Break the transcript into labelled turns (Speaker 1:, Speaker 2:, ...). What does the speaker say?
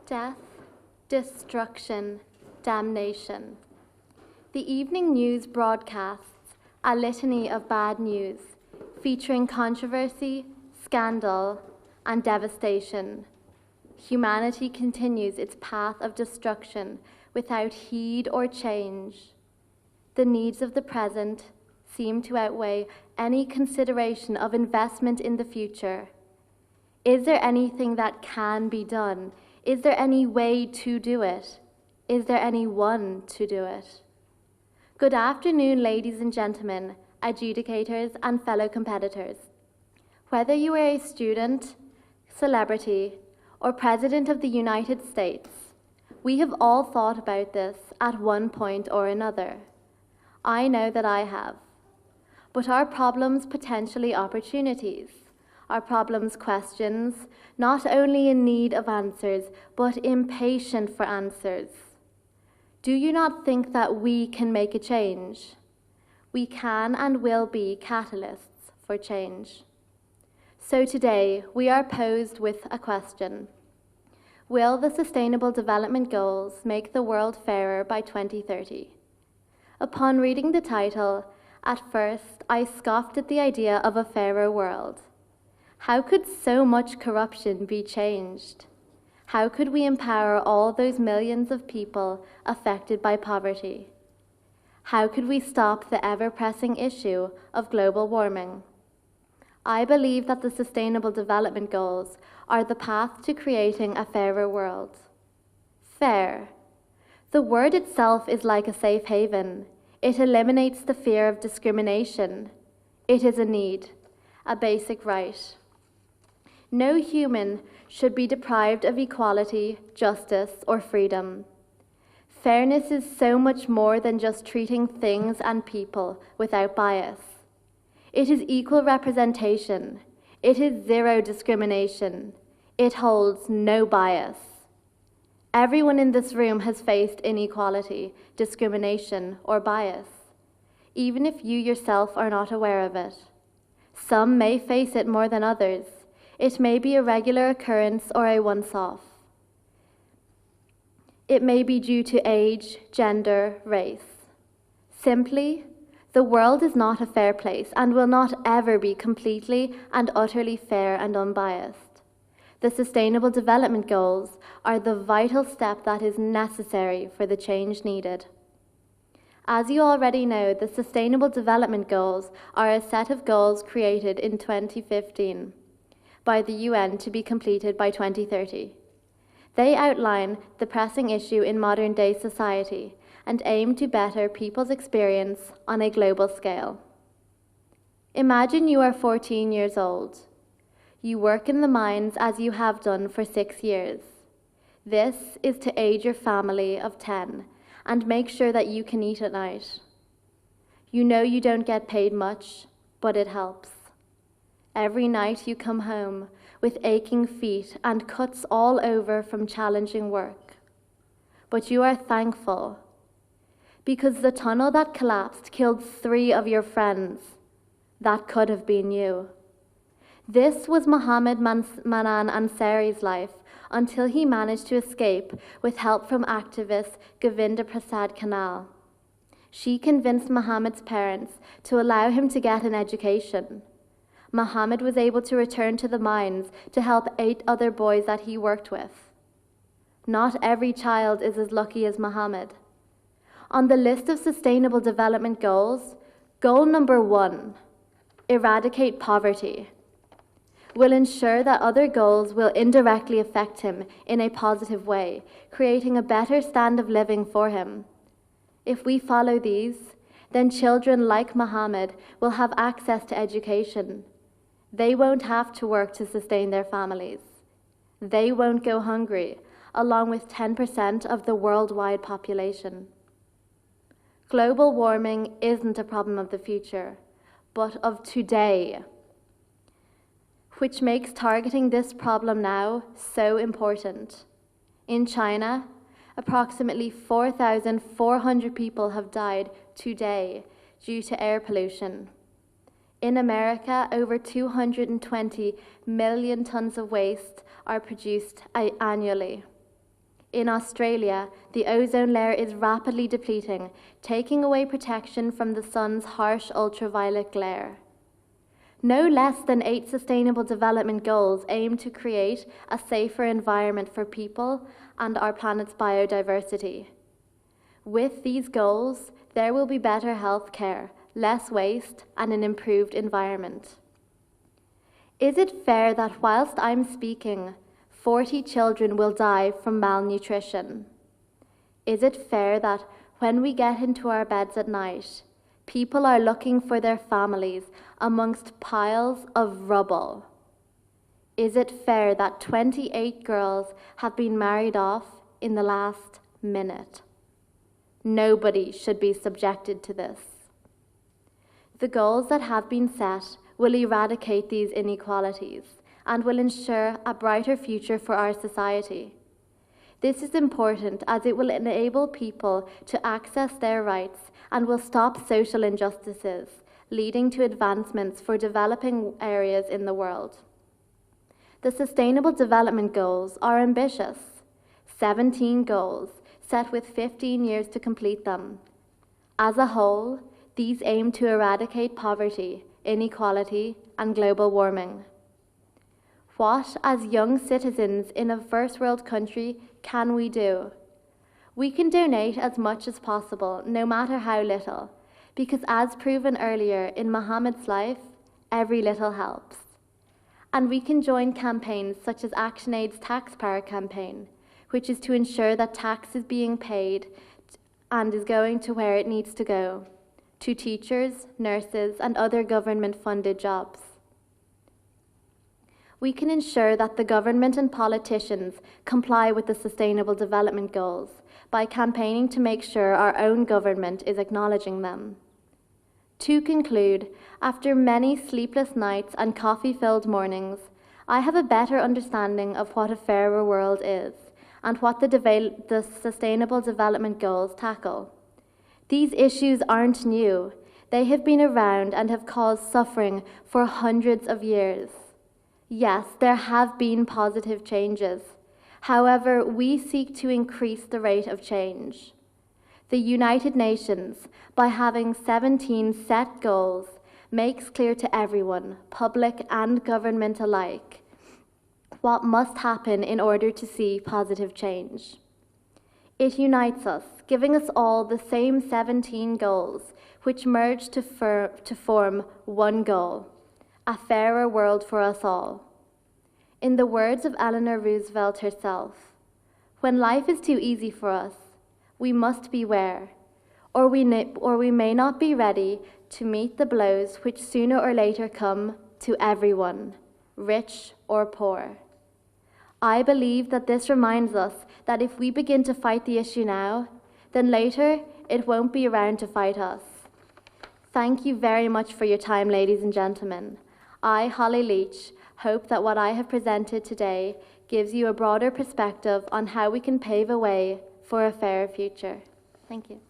Speaker 1: Death, destruction, damnation. The evening news broadcasts a litany of bad news, featuring controversy, scandal, and devastation. Humanity continues its path of destruction without heed or change. The needs of the present seem to outweigh any consideration of investment in the future. Is there anything that can be done? Is there any way to do it? Is there anyone to do it? Good afternoon, ladies and gentlemen, adjudicators and fellow competitors. Whether you are a student, celebrity, or President of the United States, we have all thought about this at one point or another. I know that I have. But are problems potentially opportunities? Are problems questions, not only in need of answers, but impatient for answers? Do you not think that we can make a change? We can and will be catalysts for change. So today, we are posed with a question. Will the Sustainable Development Goals make the world fairer by 2030? Upon reading the title, at first I scoffed at the idea of a fairer world. How could so much corruption be changed? How could we empower all those millions of people affected by poverty? How could we stop the ever-pressing issue of global warming? I believe that the Sustainable Development Goals are the path to creating a fairer world. Fair. The word itself is like a safe haven. It eliminates the fear of discrimination. It is a need, a basic right. No human should be deprived of equality, justice, or freedom. Fairness is so much more than just treating things and people without bias. It is equal representation. It is zero discrimination. It holds no bias. Everyone in this room has faced inequality, discrimination, or bias, even if you yourself are not aware of it. Some may face it more than others. It may be a regular occurrence or a once-off. It may be due to age, gender, race. Simply, the world is not a fair place and will not ever be completely and utterly fair and unbiased. The Sustainable Development Goals are the vital step that is necessary for the change needed. As you already know, the Sustainable Development Goals are a set of goals created in 2015 by the UN to be completed by 2030. They outline the pressing issue in modern-day society and aim to better people's experience on a global scale. Imagine you are 14 years old. You work in the mines as you have done for 6 years. This is to aid your family of 10 and make sure that you can eat at night. You know you don't get paid much, but it helps. Every night you come home with aching feet and cuts all over from challenging work. But you are thankful because the tunnel that collapsed killed 3 of your friends. That could have been you. This was Mohammed Manan Ansari's life until he managed to escape with help from activist Govinda Prasad Kanal. She convinced Mohammed's parents to allow him to get an education. Mohammed was able to return to the mines to help 8 other boys that he worked with. Not every child is as lucky as Mohammed. On the list of Sustainable Development Goals, goal number 1, eradicate poverty, will ensure that other goals will indirectly affect him in a positive way, creating a better standard of living for him. If we follow these, then children like Mohammed will have access to education. They won't have to work to sustain their families. They won't go hungry, along with 10% of the worldwide population. Global warming isn't a problem of the future, but of today, which makes targeting this problem now so important. In China, approximately 4,400 people have died today due to air pollution. In America, over 220 million tons of waste are produced annually. In Australia, the ozone layer is rapidly depleting, taking away protection from the sun's harsh ultraviolet glare. No less than 8 Sustainable Development Goals aim to create a safer environment for people and our planet's biodiversity. With these goals, there will be better health care, less waste, and an improved environment. Is it fair that whilst I'm speaking, 40 children will die from malnutrition? Is it fair that when we get into our beds at night, people are looking for their families amongst piles of rubble? Is it fair that 28 girls have been married off in the last minute? Nobody should be subjected to this. The goals that have been set will eradicate these inequalities and will ensure a brighter future for our society. This is important as it will enable people to access their rights and will stop social injustices, leading to advancements for developing areas in the world. The Sustainable Development Goals are ambitious, 17 goals, set with 15 years to complete them. As a whole, these aim to eradicate poverty, inequality, and global warming. What, as young citizens in a first world country, can we do? We can donate as much as possible, no matter how little, because as proven earlier in Muhammad's life, every little helps. And we can join campaigns such as ActionAid's Tax Power campaign, which is to ensure that tax is being paid and is going to where it needs to go, to teachers, nurses, and other government-funded jobs. We can ensure that the government and politicians comply with the Sustainable Development Goals by campaigning to make sure our own government is acknowledging them. To conclude, after many sleepless nights and coffee-filled mornings, I have a better understanding of what a fairer world is and what the Sustainable Development Goals tackle. These issues aren't new. They have been around and have caused suffering for hundreds of years. Yes, there have been positive changes. However, we seek to increase the rate of change. The United Nations, by having 17 set goals, makes clear to everyone, public and government alike, what must happen in order to see positive change. It unites us, giving us all the same 17 goals, which merge to form one goal: a fairer world for us all. In the words of Eleanor Roosevelt herself, when life is too easy for us, we must beware, or we may not be ready to meet the blows which sooner or later come to everyone, rich or poor. I believe that this reminds us that if we begin to fight the issue now, then later it won't be around to fight us. Thank you very much for your time, ladies and gentlemen. I, Holly Leech, hope that what I have presented today gives you a broader perspective on how we can pave a way for a fairer future. Thank you.